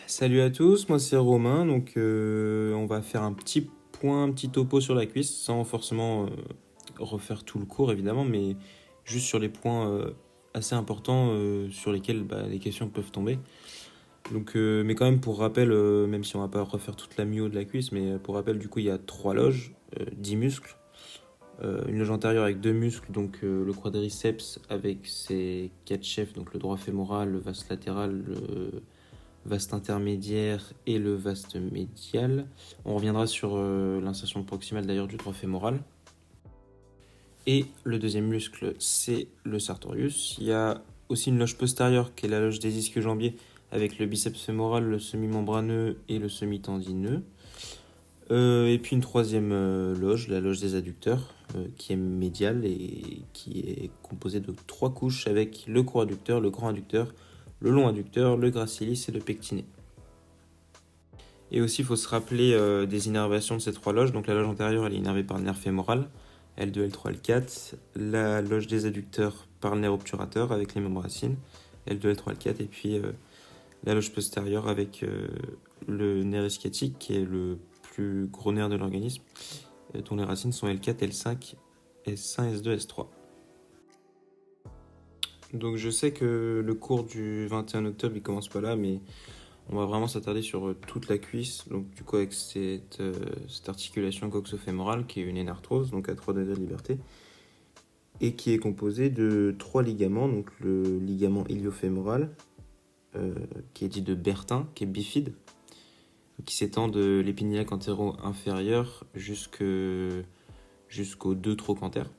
Salut à tous, moi c'est Romain, donc on va faire un petit point, un petit topo sur la cuisse, sans forcément refaire tout le cours évidemment, mais juste sur les points assez importants sur lesquels les questions peuvent tomber. Donc, mais quand même pour rappel, même si on va pas refaire toute la myo de la cuisse, mais pour rappel du coup il y a 3 loges, 10 muscles, une loge antérieure avec 2 muscles, donc le quadriceps avec ses 4 chefs, donc le droit fémoral, le vaste latéral, le vaste intermédiaire et le vaste médial. On reviendra sur l'insertion proximale d'ailleurs du droit fémoral. Et le deuxième muscle, c'est le sartorius. Il y a aussi une loge postérieure qui est la loge des ischio-jambiers avec le biceps fémoral, le semi-membraneux et le semi-tendineux. Et puis une troisième loge, la loge des adducteurs, qui est médiale et qui est composée de 3 couches avec le court adducteur, le grand adducteur, le long adducteur, le gracilis et le pectiné. Et aussi, il faut se rappeler des innervations de ces 3 loges. Donc la loge antérieure, elle est innervée par le nerf fémoral, L2, L3, L4. La loge des adducteurs par le nerf obturateur avec les membres racines, L2, L3, L4. Et puis la loge postérieure avec le nerf ischiatique, qui est le plus gros nerf de l'organisme, dont les racines sont L4, L5, S1, S2, S3. Donc je sais que le cours du 21 octobre, il commence pas là, mais on va vraiment s'attarder sur toute la cuisse, donc du coup avec cette articulation coxo-fémorale qui est une énarthrose, donc à 3 degrés de liberté, et qui est composée de 3 ligaments, donc le ligament iliofémoral, qui est dit de Bertin, qui est bifide, qui s'étend de l'épiniaque antéro-inférieur jusqu'aux 2 trochantères.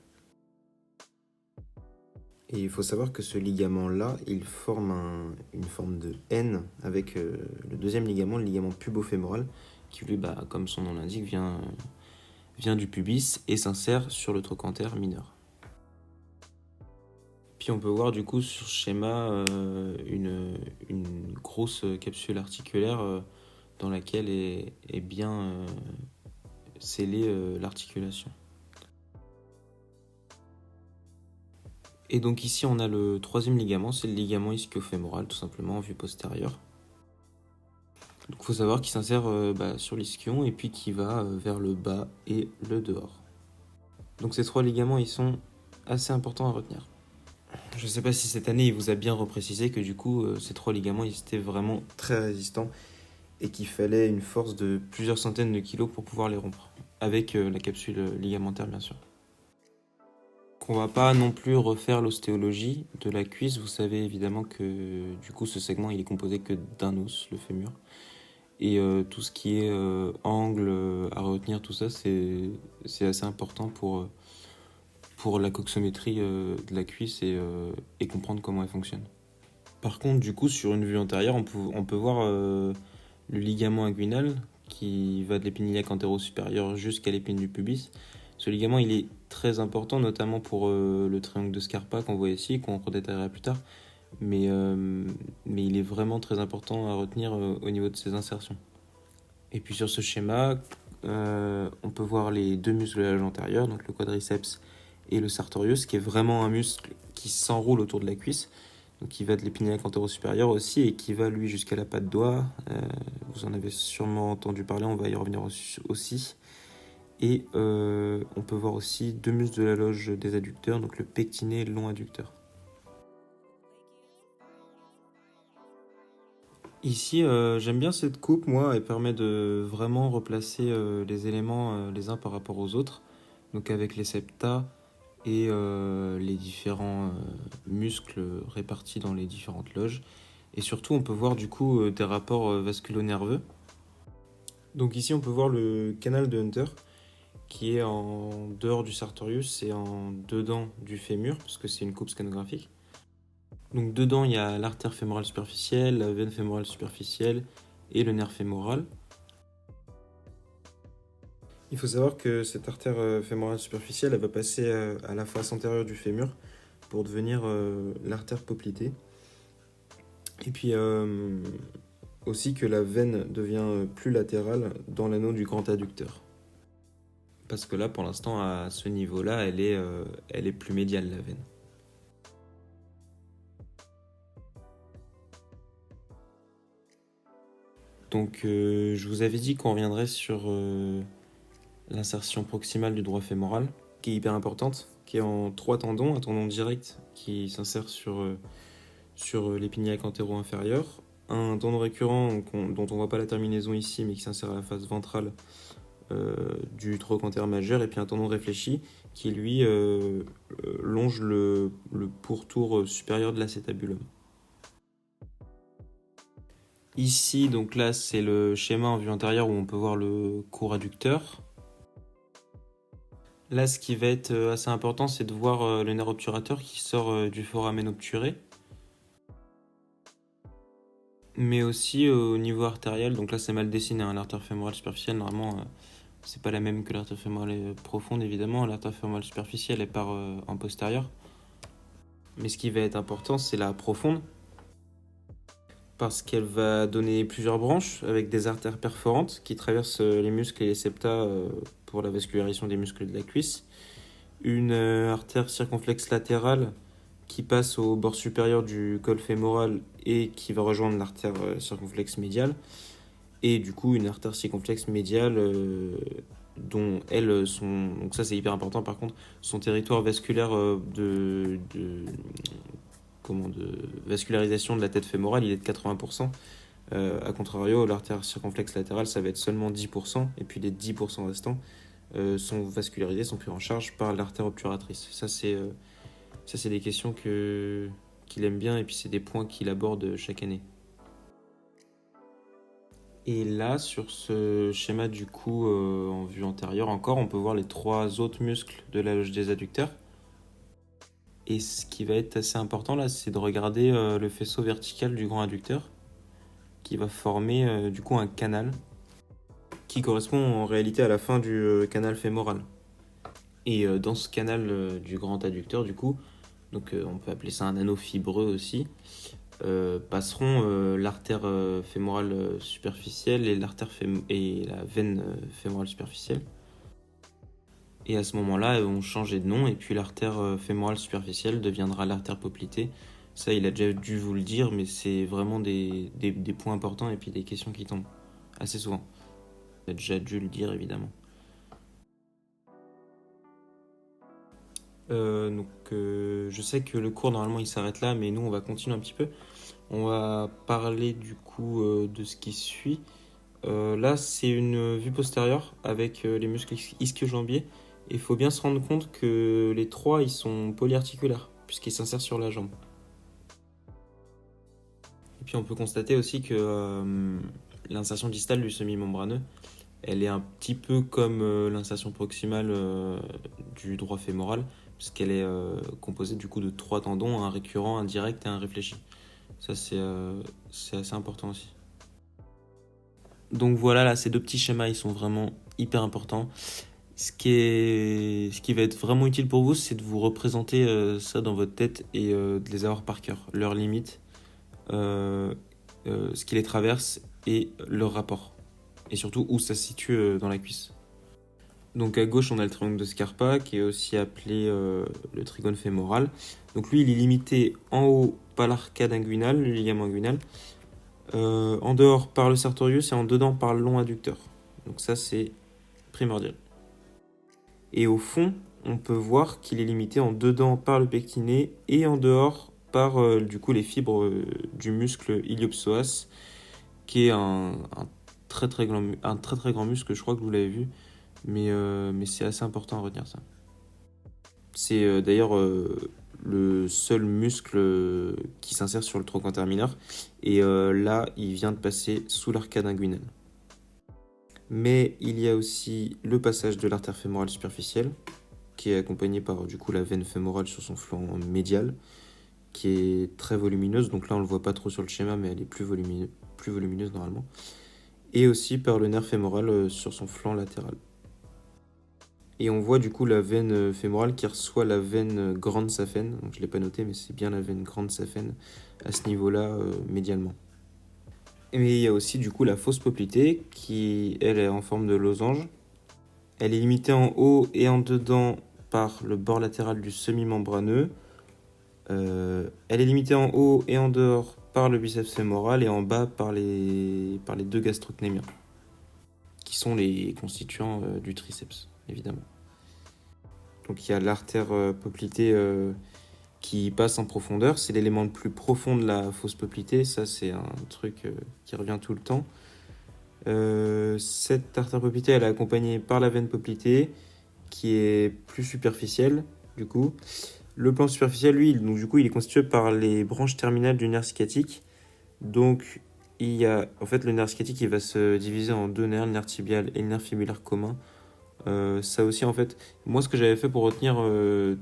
Et il faut savoir que ce ligament-là, il forme une forme de N avec le deuxième ligament, le ligament pubofémoral, qui lui, comme son nom l'indique, vient du pubis et s'insère sur le trochanter mineur. Puis on peut voir du coup sur ce schéma une grosse capsule articulaire dans laquelle est bien scellée l'articulation. Et donc ici on a le troisième ligament, c'est le ligament ischio-fémoral tout simplement en vue postérieure. Donc il faut savoir qu'il s'insère sur l'ischion et puis qui va vers le bas et le dehors. Donc ces 3 ligaments ils sont assez importants à retenir. Je ne sais pas si cette année il vous a bien reprécisé que du coup ces 3 ligaments ils étaient vraiment très résistants et qu'il fallait une force de plusieurs centaines de kilos pour pouvoir les rompre, avec la capsule ligamentaire bien sûr. On va pas non plus refaire l'ostéologie de la cuisse. Vous savez évidemment que du coup ce segment il est composé que d'un os, le fémur. Et tout ce qui est angle à retenir, tout ça c'est assez important pour la coxométrie de la cuisse et comprendre comment elle fonctionne. Par contre du coup sur une vue antérieure on peut voir le ligament inguinal qui va de l'épiniaque antéro-supérieur jusqu'à l'épine du pubis. Ce ligament, il est très important, notamment pour le triangle de Scarpa qu'on voit ici, qu'on redétaillera plus tard. Mais il est vraiment très important à retenir au niveau de ses insertions. Et puis sur ce schéma, on peut voir les 2 muscles de la loge antérieure, donc le quadriceps et le sartorius, qui est vraiment un muscle qui s'enroule autour de la cuisse. Donc qui va de l'épiniaque antéro-supérieur aussi et qui va lui jusqu'à la patte doigt. Vous en avez sûrement entendu parler, on va y revenir aussi. Et on peut voir aussi 2 muscles de la loge des adducteurs, donc le pectiné et le long adducteur. Ici, j'aime bien cette coupe, moi, elle permet de vraiment replacer les éléments les uns par rapport aux autres, donc avec les septa et les différents muscles répartis dans les différentes loges. Et surtout, on peut voir du coup des rapports vasculo-nerveux. Donc ici, on peut voir le canal de Hunter, qui est en dehors du sartorius et en dedans du fémur, parce que c'est une coupe scanographique. Donc dedans, il y a l'artère fémorale superficielle, la veine fémorale superficielle et le nerf fémoral. Il faut savoir que cette artère fémorale superficielle, elle va passer à la face antérieure du fémur pour devenir l'artère poplitée. Et puis aussi que la veine devient plus latérale dans l'anneau du grand adducteur. Parce que là, pour l'instant, à ce niveau-là, elle est plus médiale, la veine. Donc je vous avais dit qu'on reviendrait sur l'insertion proximale du droit fémoral, qui est hyper importante, qui est en 3 tendons, un tendon direct qui s'insère sur l'épiniaque antéro-inférieur, un tendon récurrent dont on ne voit pas la terminaison ici, mais qui s'insère à la face ventrale du trochanter majeur, et puis un tendon réfléchi qui lui longe le pourtour supérieur de l'acétabulum. Ici, donc là, c'est le schéma en vue antérieure où on peut voir le court adducteur. Là, ce qui va être assez important, c'est de voir le nerf obturateur qui sort du foramen obturé. Mais aussi au niveau artériel, donc là c'est mal dessiné, hein, l'artère fémorale superficielle, normalement c'est pas la même que l'artère fémorale profonde évidemment, l'artère fémorale superficielle elle part en postérieur. Mais ce qui va être important c'est la profonde, parce qu'elle va donner plusieurs branches avec des artères perforantes qui traversent les muscles et les septa pour la vascularisation des muscles de la cuisse. Une artère circonflexe latérale qui passe au bord supérieur du col fémoral et qui va rejoindre l'artère circonflexe médiale. Et du coup, une artère circonflexe médiale dont elles sont... Donc ça, c'est hyper important par contre. Son territoire vasculaire de vascularisation de la tête fémorale, il est de 80%. A contrario, l'artère circonflexe latérale, ça va être seulement 10%. Et puis les 10% restants sont vascularisés, sont pris en charge par l'artère obturatrice. Ça, c'est des questions qu'il aime bien et puis c'est des points qu'il aborde chaque année. Et là, sur ce schéma du coup en vue antérieure encore, on peut voir les 3 autres muscles de la loge des adducteurs. Et ce qui va être assez important là, c'est de regarder le faisceau vertical du grand adducteur qui va former du coup un canal qui correspond en réalité à la fin du canal fémoral. Et dans ce canal du grand adducteur du coup, donc on peut appeler ça un anneau fibreux aussi, passeront l'artère fémorale superficielle et et la veine fémorale superficielle. Et à ce moment-là, on changeait de nom et puis l'artère fémorale superficielle deviendra l'artère poplitée. Ça, il a déjà dû vous le dire, mais c'est vraiment des points importants et puis des questions qui tombent assez souvent. Il a déjà dû le dire, évidemment. Je sais que le cours, normalement, il s'arrête là, mais nous, on va continuer un petit peu. On va parler du coup de ce qui suit. Là, c'est une vue postérieure avec les muscles ischio-jambiers. Et il faut bien se rendre compte que les 3, ils sont polyarticulaires, puisqu'ils s'insèrent sur la jambe. Et puis on peut constater aussi que l'insertion distale du semi-membraneux, elle est un petit peu comme l'insertion proximale du droit fémoral, puisqu'elle est composée du coup de 3 tendons, un récurrent, un direct et un réfléchi. Ça, c'est assez important aussi. Donc voilà, là, ces 2 petits schémas, ils sont vraiment hyper importants. Ce qui va être vraiment utile pour vous, c'est de vous représenter ça dans votre tête et de les avoir par cœur. Leurs limites, ce qui les traverse et leur rapport. Et surtout où ça se situe dans la cuisse. Donc à gauche, on a le triangle de Scarpa, qui est aussi appelé le trigone fémoral. Donc lui, il est limité en haut par l'arcade inguinale, le ligament inguinal, en dehors par le sartorius et en dedans par le long adducteur. Donc ça, c'est primordial. Et au fond, on peut voir qu'il est limité en dedans par le pectiné et en dehors par du coup les fibres du muscle iliopsoas, qui est un très très grand muscle, je crois que vous l'avez vu, mais c'est assez important à retenir ça. C'est d'ailleurs le seul muscle qui s'insère sur le trochanter mineur, et là il vient de passer sous l'arcade inguinale. Mais il y a aussi le passage de l'artère fémorale superficielle, qui est accompagné par du coup la veine fémorale sur son flanc médial, qui est très volumineuse. Donc là, on ne le voit pas trop sur le schéma, mais elle est plus volumineuse normalement. Et aussi par le nerf fémoral sur son flanc latéral. Et on voit du coup la veine fémorale qui reçoit la veine grande saphène. Donc je ne l'ai pas noté, mais c'est bien la veine grande saphène à ce niveau-là médialement. Mais il y a aussi du coup la fosse poplitée qui, elle, est en forme de losange. Elle est limitée en haut et en dedans par le bord latéral du semi-membraneux. Elle est limitée en haut et en dehors par le biceps fémoral et en bas par les deux gastrocnémiens, qui sont les constituants du triceps, évidemment. Donc il y a l'artère poplitée qui passe en profondeur. C'est l'élément le plus profond de la fosse poplitée. Ça, c'est un truc qui revient tout le temps. Cette artère poplitée, elle est accompagnée par la veine poplitée, qui est plus superficielle, du coup. Le plan superficiel, lui, donc, du coup, il est constitué par les branches terminales du nerf sciatique. Donc, il y a, en fait, le nerf sciatique, il va se diviser en deux nerfs, le nerf tibial et le nerf fibulaire commun. Ça aussi, en fait, moi, ce que j'avais fait pour retenir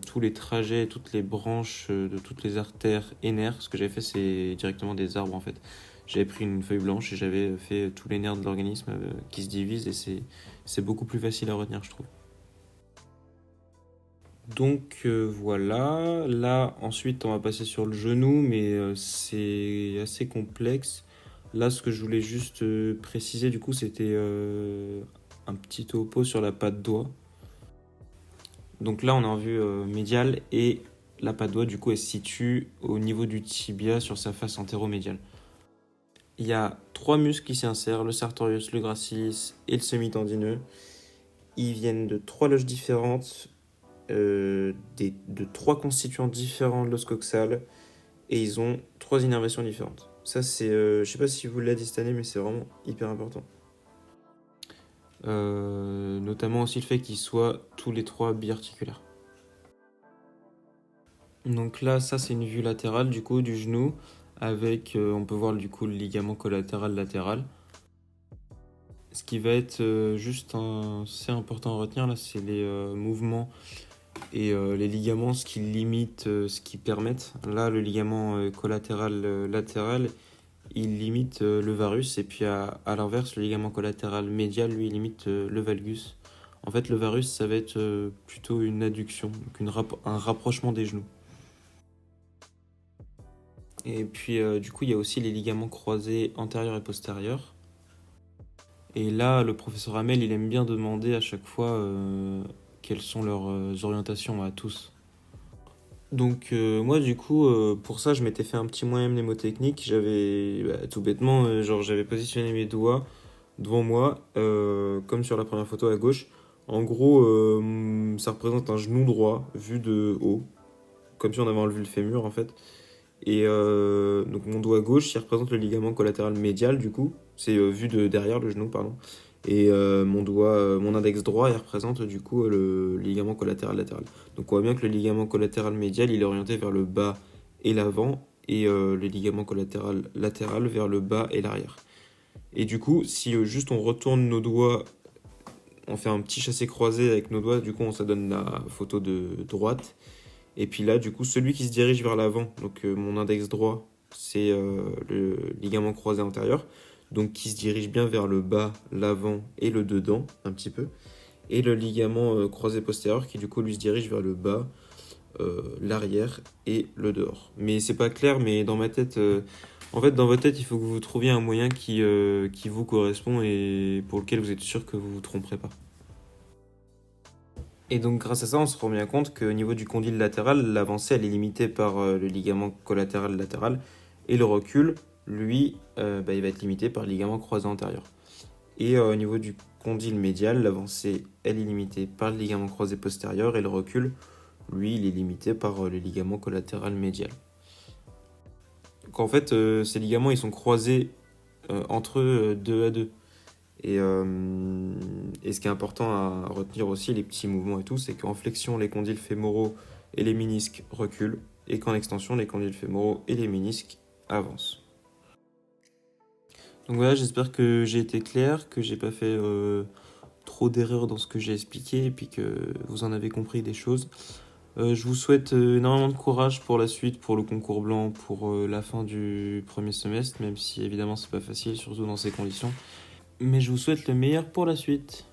tous les trajets, toutes les branches de toutes les artères et nerfs, ce que j'avais fait, c'est directement des arbres, en fait. J'avais pris une feuille blanche et j'avais fait tous les nerfs de l'organisme qui se divisent et c'est beaucoup plus facile à retenir, je trouve. Donc voilà, là ensuite on va passer sur le genou, mais c'est assez complexe. Là, ce que je voulais juste préciser, du coup, c'était un petit topo sur la patte doigt. Donc là, on est en vue médiale et la patte doigt, du coup, elle se situe au niveau du tibia sur sa face antéromédiale. Il y a trois muscles qui s'y insèrent, le sartorius, le gracilis et le semi-tendineux. Ils viennent de trois loges différentes, de trois constituants différents de l'os coxal, et ils ont trois innervations différentes. Ça, c'est, je sais pas si vous l'avez dit cette année, mais c'est vraiment hyper important. Notamment aussi le fait qu'ils soient tous les trois biarticulaires. Donc là, ça c'est une vue latérale du coup du genou, avec, on peut voir du coup le ligament collatéral latéral. Ce qui va être juste assez important à retenir là, c'est les mouvements et les ligaments, ce qui limitent, ce qui permettent. Là, le ligament collatéral latéral, il limite le varus, et puis à l'inverse, le ligament collatéral médial, lui, il limite le valgus. En fait, le varus, ça va être plutôt une adduction, donc un rapprochement des genoux. Et puis, du coup, il y a aussi les ligaments croisés antérieurs et postérieurs. Et là, le professeur Hamel, il aime bien demander à chaque fois quelles sont leurs orientations à tous. Donc moi du coup pour ça je m'étais fait un petit moyen mnémotechnique, j'avais tout bêtement genre j'avais positionné mes doigts devant moi comme sur la première photo à gauche. En gros ça représente un genou droit vu de haut, comme si on avait enlevé le fémur en fait. Et donc mon doigt gauche il représente le ligament collatéral médial du coup, c'est vu de derrière le genou pardon. Et mon index droit, il représente du coup le ligament collatéral latéral. Donc on voit bien que le ligament collatéral médial, il est orienté vers le bas et l'avant, et le ligament collatéral latéral vers le bas et l'arrière. Et du coup, si juste on retourne nos doigts, on fait un petit chassé croisé avec nos doigts, du coup ça donne la photo de droite. Et puis là, du coup, celui qui se dirige vers l'avant, donc mon index droit, c'est le ligament croisé antérieur, donc qui se dirige bien vers le bas, l'avant et le dedans, un petit peu. Et le ligament croisé postérieur, qui du coup lui se dirige vers le bas, l'arrière et le dehors. Mais c'est pas clair, mais dans ma tête, en fait, dans votre tête, il faut que vous trouviez un moyen qui vous correspond et pour lequel vous êtes sûr que vous vous tromperez pas. Et donc grâce à ça, on se rend bien compte qu'au niveau du condyle latéral, l'avancée elle est limitée par le ligament collatéral latéral et le recul, lui, il va être limité par le ligament croisé antérieur. Et au niveau du condyle médial, l'avancée elle est limitée par le ligament croisé postérieur et le recul, lui, il est limité par le ligament collatéral médial. Donc en fait, ces ligaments ils sont croisés entre eux deux à deux. Et ce qui est important à retenir aussi, les petits mouvements et tout, c'est qu'en flexion, les condyles fémoraux et les ménisques reculent, et qu'en extension, les condyles fémoraux et les ménisques avancent. Donc voilà, j'espère que j'ai été clair, que j'ai pas fait trop d'erreurs dans ce que j'ai expliqué, et puis que vous en avez compris des choses. Je vous souhaite énormément de courage pour la suite, pour le concours blanc, pour la fin du premier semestre, même si évidemment c'est pas facile, surtout dans ces conditions. Mais je vous souhaite le meilleur pour la suite.